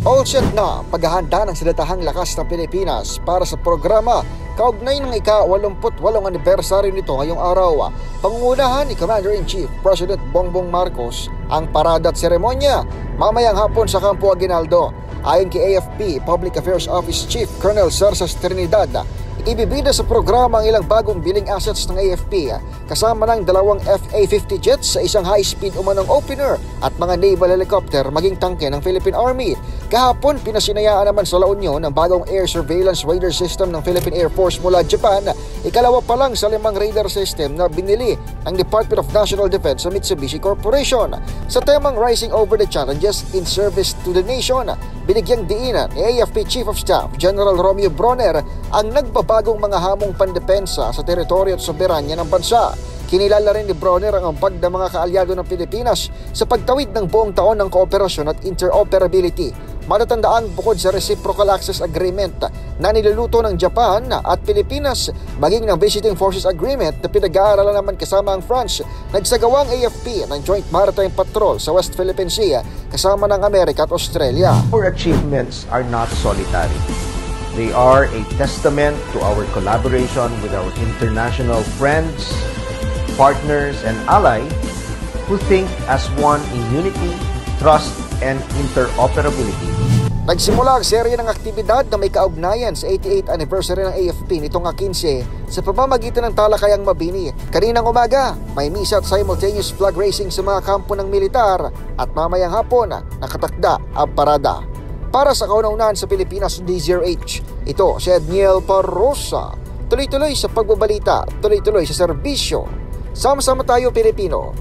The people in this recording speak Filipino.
All set na paghahanda ng Silatahang Lakas ng Pilipinas para sa programa kaugnay ng ika-88 anibersaryo nito ngayong araw. Pangungunahan ni Commander-in-Chief President Bongbong Marcos ang parada at seremonya mamayang hapon sa Campo Aguinaldo. Ayon kay AFP Public Affairs Office Chief Colonel Cersas Trinidad, ibibida sa programa ang ilang bagong billing assets ng AFP kasama ng 2 FA-50 jets sa isang high-speed umanong opener at mga naval helicopter maging tangke ng Philippine Army. Kahapon, pinasinayaan naman sa La Union ang bagong air surveillance radar system ng Philippine Air Force mula Japan, ikalawa pa lang sa 5 radar system na binili ng Department of National Defense sa Mitsubishi Corporation. Sa temang Rising Over the Challenges in Service to the Nation, binigyang diinan ni AFP Chief of Staff General Romeo Bronner ang nagbabagong mga hamong pandepensa sa teritoryo at soberanya ng bansa. Kinilala rin ni Bronner ang ambag ng mga kaalyado ng Pilipinas sa pagtawid ng buong taon ng kooperasyon at interoperability. Matatandaan bukod sa Reciprocal Access Agreement na niluluto ng Japan at Pilipinas, maging ng Visiting Forces Agreement na pinag-aaralan naman kasama ang France, nagsagawang AFP ng Joint Maritime Patrol sa West Philippine Sea kasama ng Amerika at Australia. Our achievements are not solitary. They are a testament to our collaboration with our international friends, partners, and allies who think as one in unity, trust, and interoperability. Nagsimula ang serye ng aktibidad na may kaugnayan sa 88th anniversary ng AFP nitong 15 sa pamamagitan ng Talakayang Mabini. Kaninang umaga, may misa at simultaneous flag raising sa mga kampo ng militar at mamayang hapon nakatakda ang parada. Para sa kauna-unahan sa Pilipinas DZRH, ito si Edniel Parrosa. Tuloy-tuloy sa pagbabalita, tuloy-tuloy sa serbisyo. Sama-sama tayo Pilipino.